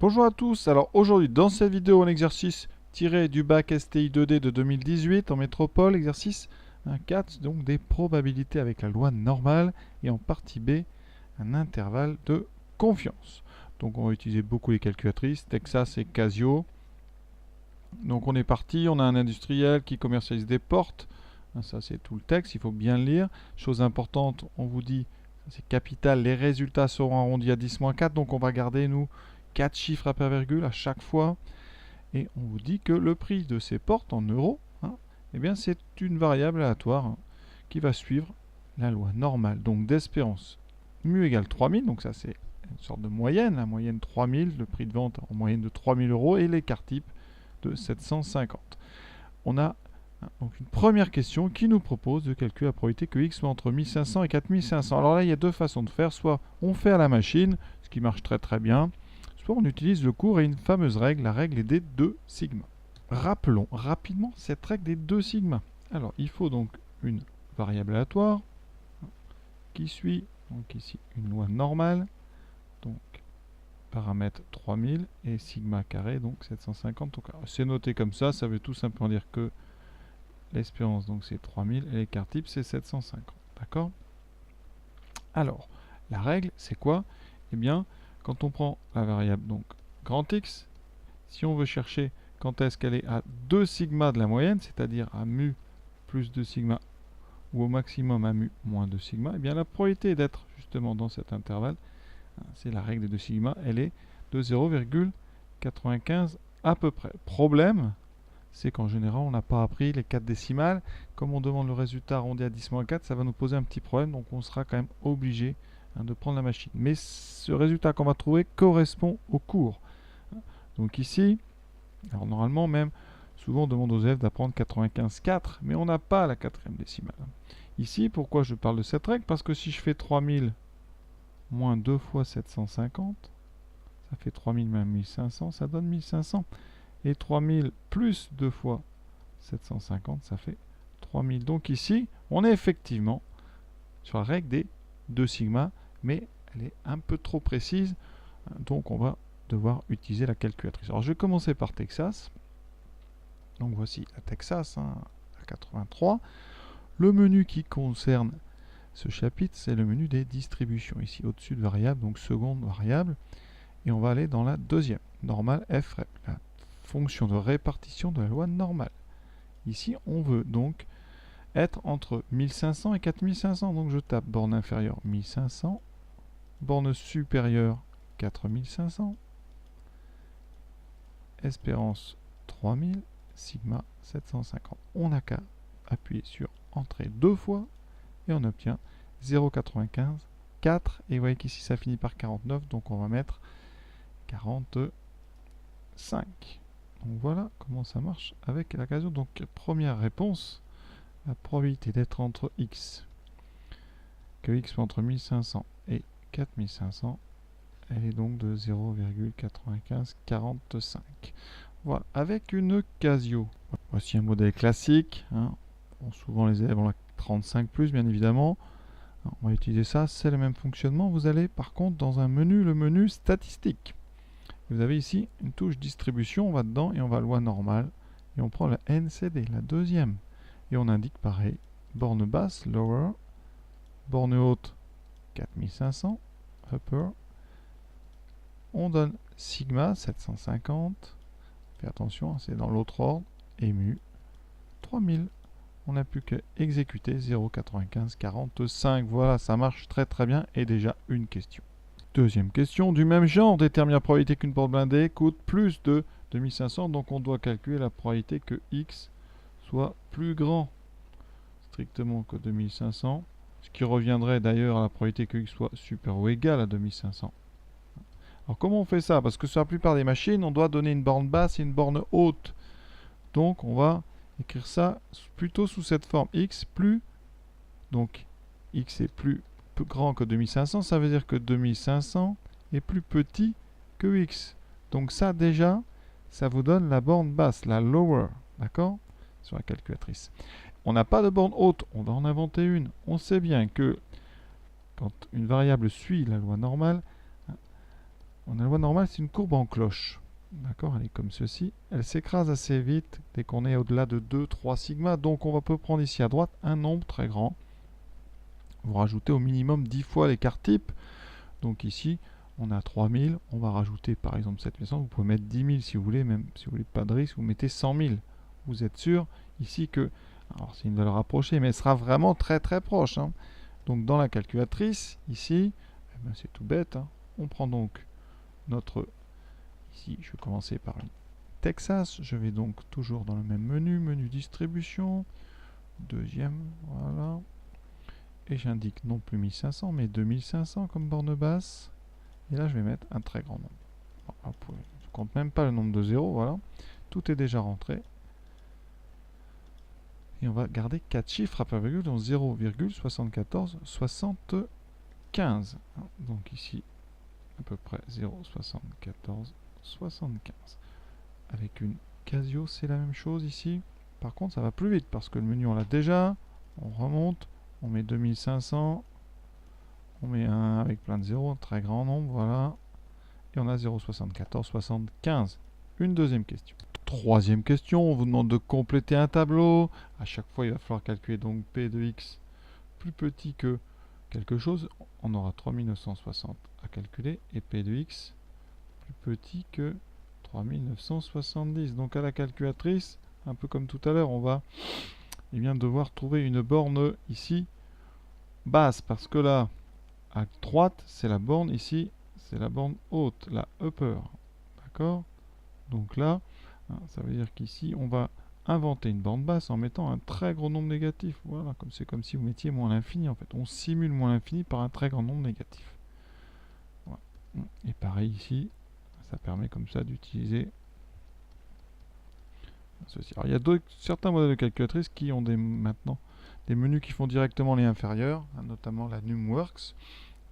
Bonjour à tous, alors aujourd'hui dans cette vidéo un exercice tiré du bac STI 2D de 2018 en métropole, exercice 4, donc des probabilités avec la loi normale et en partie B, un intervalle de confiance. Donc on va utiliser beaucoup les calculatrices, Texas et Casio. Donc on est parti, on a un industriel qui commercialise des portes, ça c'est tout le texte, il faut bien le lire. Chose importante, on vous dit, c'est capital, les résultats seront arrondis à 10-4, donc on va garder nous 4 chiffres à paire virgule à chaque fois. Et on vous dit que le prix de ces portes en euros, eh bien c'est une variable aléatoire qui va suivre la loi normale. Donc d'espérance mu égale 3000, donc ça c'est une sorte de moyenne, la moyenne 3000, le prix de vente en moyenne de 3000 euros et l'écart type de 750. On a donc une première question qui nous propose de calculer la probabilité que x soit entre 1500 et 4500. Alors là, il y a deux façons de faire. Soit on fait à la machine, ce qui marche très très bien, soit on utilise le cours et une fameuse règle, la règle des 2 sigma. Rappelons rapidement cette règle des 2 sigma. Alors, il faut donc une variable aléatoire qui suit, donc ici, une loi normale, donc paramètre 3000 et sigma carré, donc 750. C'est noté comme ça veut tout simplement dire que l'espérance, donc c'est 3000 et l'écart type, c'est 750. D'accord? Alors, la règle, c'est quoi? Eh bien, quand on prend la variable donc grand X, si on veut chercher quand est-ce qu'elle est à 2 sigma de la moyenne, c'est-à-dire à mu plus 2 sigma ou au maximum à mu moins 2 sigma, eh bien la probabilité d'être justement dans cet intervalle, c'est la règle des 2 sigma, elle est de 0,95 à peu près. Problème, c'est qu'en général, on n'a pas appris les 4 décimales. Comme on demande le résultat arrondi à 10-4, ça va nous poser un petit problème, donc on sera quand même obligé de prendre la machine. Mais ce résultat qu'on va trouver correspond au cours. Donc ici, alors normalement même, souvent on demande aux élèves d'apprendre 95,4, mais on n'a pas la quatrième décimale. Ici, pourquoi je parle de cette règle? Parce que si je fais 3000 moins 2 fois 750, ça fait 3000 moins 1500, ça donne 1500. Et 3000 plus 2 fois 750, ça fait 3000. Donc ici, on est effectivement sur la règle des 2 sigma, mais elle est un peu trop précise, donc on va devoir utiliser la calculatrice. Alors je vais commencer par Texas. Donc voici la Texas, à 83. Le menu qui concerne ce chapitre, c'est le menu des distributions. Ici, au-dessus de variable, donc seconde variable. Et on va aller dans la deuxième, normale f, la fonction de répartition de la loi normale. Ici, on veut donc être entre 1500 et 4500. Donc je tape borne inférieure 1500, borne supérieure 4500, espérance 3000, sigma 750. On n'a qu'à appuyer sur entrée deux fois et on obtient 0,95, 4. Et vous voyez qu'ici ça finit par 49, donc on va mettre 45. Donc voilà comment ça marche avec la Casio. Donc première réponse, la probabilité d'être entre x, que x soit entre 1500 et 4500, elle est donc de 0,9545. Voilà, avec une Casio. Voici un modèle classique. Bon, souvent les élèves ont la 35+, bien évidemment. On va utiliser ça, c'est le même fonctionnement. Vous allez par contre dans un menu, le menu statistique. Vous avez ici une touche distribution, on va dedans et on va à loi normale. Et on prend la NCD, la deuxième. Et on indique pareil, borne basse, lower, borne haute, 4500, upper. On donne sigma, 750. Faites attention, c'est dans l'autre ordre. Et mu, 3000. On n'a plus qu'à exécuter 0,9545. Voilà, ça marche très très bien. Et déjà une question. Deuxième question, du même genre, détermine la probabilité qu'une porte blindée coûte plus de 2500, donc on doit calculer la probabilité que x soit plus grand strictement que 2500, ce qui reviendrait d'ailleurs à la probabilité que x soit supérieur ou égal à 2500. Alors comment on fait ça? Parce que sur la plupart des machines, on doit donner une borne basse et une borne haute. Donc on va écrire ça plutôt sous cette forme x plus, donc x est plus grand que 2500, ça veut dire que 2500 est plus petit que x. Donc ça déjà, ça vous donne la borne basse, la lower, d'accord, sur la calculatrice. On n'a pas de borne haute, on va en inventer une. On sait bien que quand une variable suit la loi normale, On a la loi normale, c'est une courbe en cloche. D'accord, elle est comme ceci. Elle s'écrase assez vite dès qu'on est au-delà de 2, 3 sigma. Donc on peut prendre ici à droite un nombre très grand. Vous rajoutez au minimum 10 fois l'écart type. Donc ici, on a 3000. On va rajouter par exemple 7500. Vous pouvez mettre 10 000 si vous voulez. Même si vous voulez pas de risque, vous mettez 100 000. Vous êtes sûr ici que... Alors c'est une valeur approchée, mais elle sera vraiment très très proche. Hein. Donc dans la calculatrice, ici, eh ben, c'est tout bête. Hein. On prend donc notre... Ici, je vais commencer par une Texas. Je vais donc toujours dans le même menu, menu distribution. Deuxième, voilà. Et j'indique non plus 1500, mais 2500 comme borne basse. Et là, je vais mettre un très grand nombre. Alors, je ne compte même pas le nombre de zéros, voilà. Tout est déjà rentré. Et on va garder 4 chiffres après virgule, donc 0,7475. Donc ici, à peu près 0,7475. Avec une Casio, c'est la même chose ici. Par contre, ça va plus vite parce que le menu, on l'a déjà. On remonte, on met 2500. On met un avec plein de zéros, un très grand nombre, voilà. Et on a 0,7475. Une deuxième question. Troisième question, on vous demande de compléter un tableau. À chaque fois, il va falloir calculer donc P de X plus petit que quelque chose. On aura 3960 à calculer et P de X plus petit que 3970. Donc à la calculatrice, un peu comme tout à l'heure, on va devoir trouver une borne ici basse. Parce que là, à droite, c'est la borne ici, c'est la borne haute, la upper. D'accord? Donc là, ça veut dire qu'ici, on va inventer une borne basse en mettant un très gros nombre négatif. Voilà, c'est comme si vous mettiez moins l'infini en fait. On simule moins l'infini par un très grand nombre négatif. Voilà. Et pareil ici, ça permet comme ça d'utiliser ceci. Alors il y a certains modèles de calculatrices qui ont maintenant des menus qui font directement les inférieurs, notamment la NumWorks.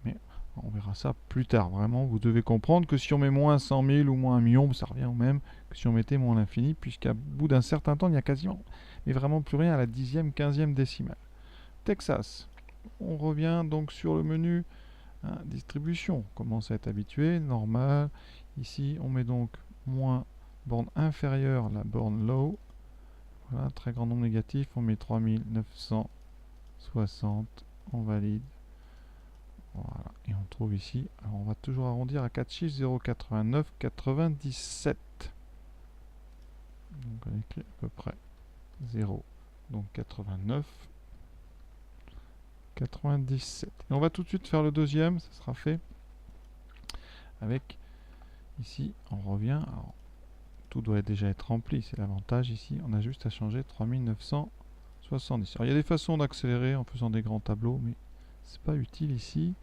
Mais on verra ça plus tard. Vraiment, vous devez comprendre que si on met moins 100 000 ou moins 1 million, ça revient au même que si on mettait moins l'infini, puisqu'à bout d'un certain temps, il n'y a quasiment, mais vraiment plus rien à la 10e, 15e décimale. Texas. On revient donc sur le menu distribution. On commence à être habitué, normal. Ici, on met donc moins borne inférieure, la borne low. Voilà, très grand nombre négatif. On met 3960. On valide. Voilà, et on trouve ici, alors on va toujours arrondir à 4 chiffres, 0,8997. Donc on écrit à peu près 0, donc 89, 97. Et on va tout de suite faire le deuxième, ça sera fait avec, ici, on revient, alors tout doit déjà être rempli, c'est l'avantage ici, on a juste à changer 3970. Alors il y a des façons d'accélérer en faisant des grands tableaux, mais c'est pas utile ici.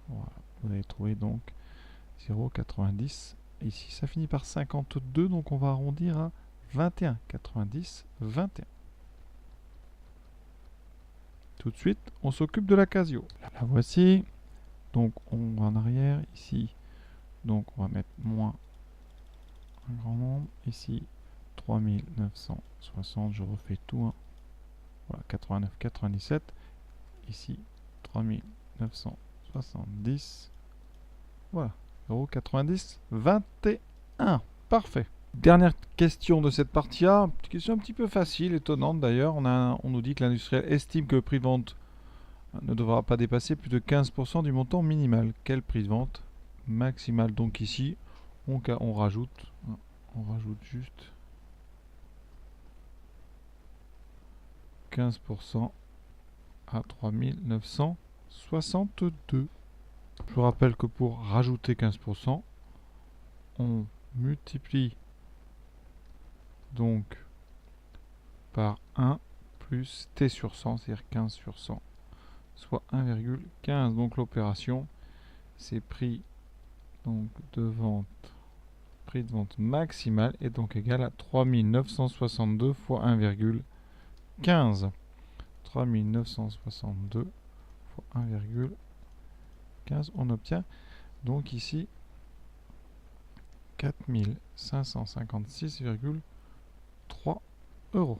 Voilà, vous allez trouver donc 0,90. Ici, ça finit par 52, donc on va arrondir à 21. 90, 21. Tout de suite, on s'occupe de la Casio. La voici. Donc, on va en arrière. Ici, donc on va mettre moins un grand nombre. Ici, 3960. Je refais tout. Hein. Voilà, 89, 97. Ici, 3970. Voilà, 0,90, 21. Parfait. Dernière question de cette partie-là. Question un petit peu facile, étonnante d'ailleurs. On nous dit que l'industriel estime que le prix de vente ne devra pas dépasser plus de 15% du montant minimal. Quel prix de vente maximal? Donc ici, on rajoute juste 15% à 3962. Je vous rappelle que pour rajouter 15%, on multiplie donc par 1 plus t sur 100, c'est-à-dire 15 sur 100, soit 1,15. Donc l'opération, c'est prix de vente maximal est donc égal à 3962 fois 1,15. 3962 fois 1,15. On obtient donc ici 4556,3 euros.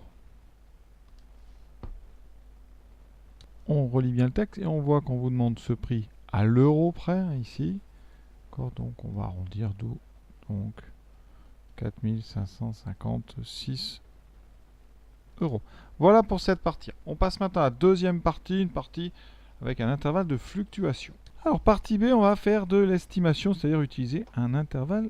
On relit bien le texte et on voit qu'on vous demande ce prix à l'euro près ici. D'accord, donc on va arrondir d'où donc 4556 euros. Voilà pour cette partie. On passe maintenant à la deuxième partie, une partie avec un intervalle de fluctuation. Alors partie B, on va faire de l'estimation, c'est-à-dire utiliser un intervalle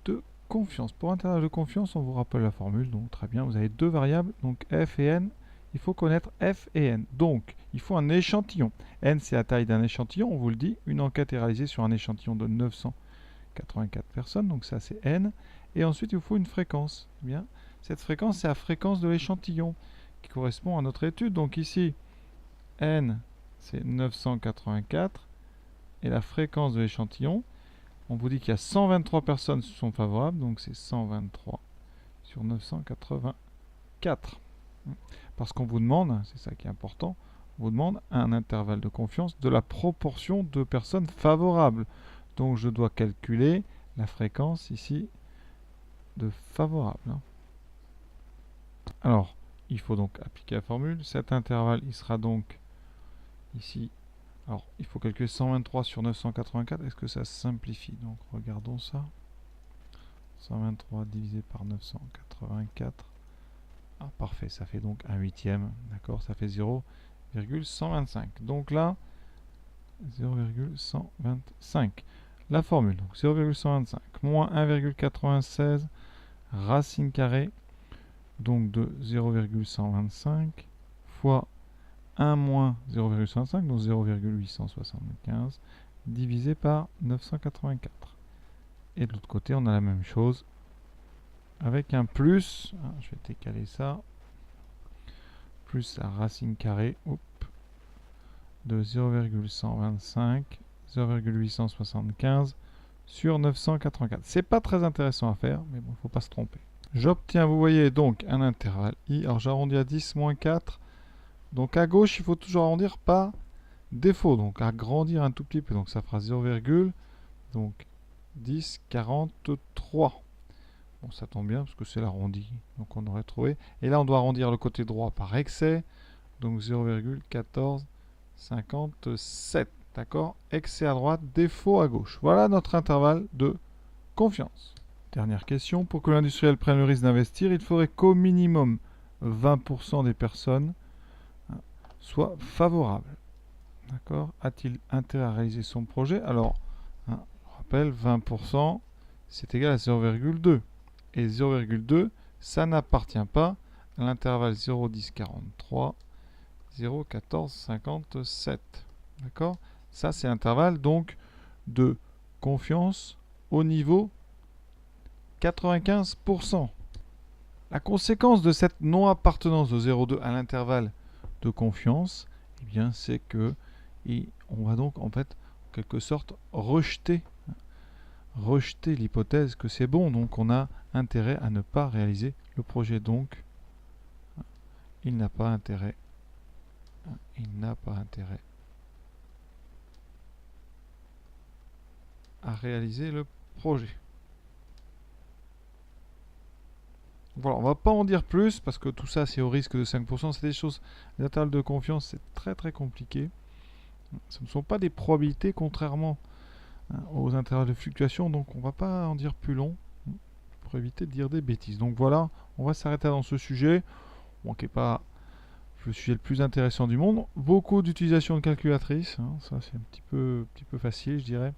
de confiance. Pour intervalle de confiance, on vous rappelle la formule, donc très bien, vous avez deux variables, donc f et n. Il faut connaître f et n. Donc, il faut un échantillon. N, c'est la taille d'un échantillon, on vous le dit. Une enquête est réalisée sur un échantillon de 984 personnes, donc ça c'est n. Et ensuite, il vous faut une fréquence. Eh bien, cette fréquence, c'est la fréquence de l'échantillon qui correspond à notre étude. Donc ici, n, c'est 984. Et la fréquence de l'échantillon, on vous dit qu'il y a 123 personnes qui sont favorables, donc c'est 123 sur 984. Parce qu'on vous demande, c'est ça qui est important, on vous demande un intervalle de confiance de la proportion de personnes favorables. Donc je dois calculer la fréquence ici de favorable. Alors, il faut donc appliquer la formule. Cet intervalle, il sera donc ici. Alors, il faut calculer 123 sur 984. Est-ce que ça simplifie? Donc, regardons ça. 123 divisé par 984. Ah, parfait, ça fait donc un huitième. D'accord, ça fait 0,125. Donc là, 0,125. La formule, donc 0,125 moins 1,96 racine carrée donc de 0,125 fois 1 moins 0,125, donc 0,875 divisé par 984. Et de l'autre côté, on a la même chose avec un plus, je vais décaler ça, plus la racine carrée de 0,125, 0,875 sur 984. C'est pas très intéressant à faire, mais bon, il ne faut pas se tromper. J'obtiens, vous voyez, donc un intervalle i. Alors j'arrondis à 10 moins 4. Donc à gauche, il faut toujours arrondir par défaut. Donc agrandir un tout petit peu. Donc ça fera 0, donc 10, 43. Bon, ça tombe bien parce que c'est l'arrondi. Donc on aurait trouvé. Et là, on doit arrondir le côté droit par excès. Donc 0,1457. D'accord? Excès à droite, défaut à gauche. Voilà notre intervalle de confiance. Dernière question. Pour que l'industriel prenne le risque d'investir, il faudrait qu'au minimum 20% des personnes soient favorables. D'accord? A-t-il intérêt à réaliser son projet? Alors, je rappelle, 20%, c'est égal à 0,2. Et 0,2, ça n'appartient pas à l'intervalle 0,1043, 0,1457. D'accord? Ça, c'est l'intervalle donc de confiance au niveau 95%. La conséquence de cette non-appartenance de 0,2 à l'intervalle de confiance, eh bien, c'est que on va donc en fait, en quelque sorte, rejeter l'hypothèse que c'est bon. Donc, on a intérêt à ne pas réaliser le projet. Donc, il n'a pas intérêt. À réaliser le projet. Voilà, on ne va pas en dire plus parce que tout ça c'est au risque de 5%. C'est des choses, les intervalles de confiance, c'est très très compliqué. Ce ne sont pas des probabilités contrairement aux intervalles de fluctuation, donc on ne va pas en dire plus long pour éviter de dire des bêtises. Donc voilà, on va s'arrêter dans ce sujet, bon, qui n'est pas le sujet le plus intéressant du monde. Beaucoup d'utilisation de calculatrices, ça c'est un petit peu facile je dirais.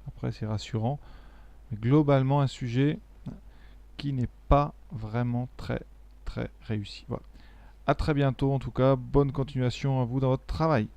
Après c'est rassurant, mais globalement un sujet qui n'est pas vraiment très réussi. Voilà. À très bientôt en tout cas, bonne continuation à vous dans votre travail.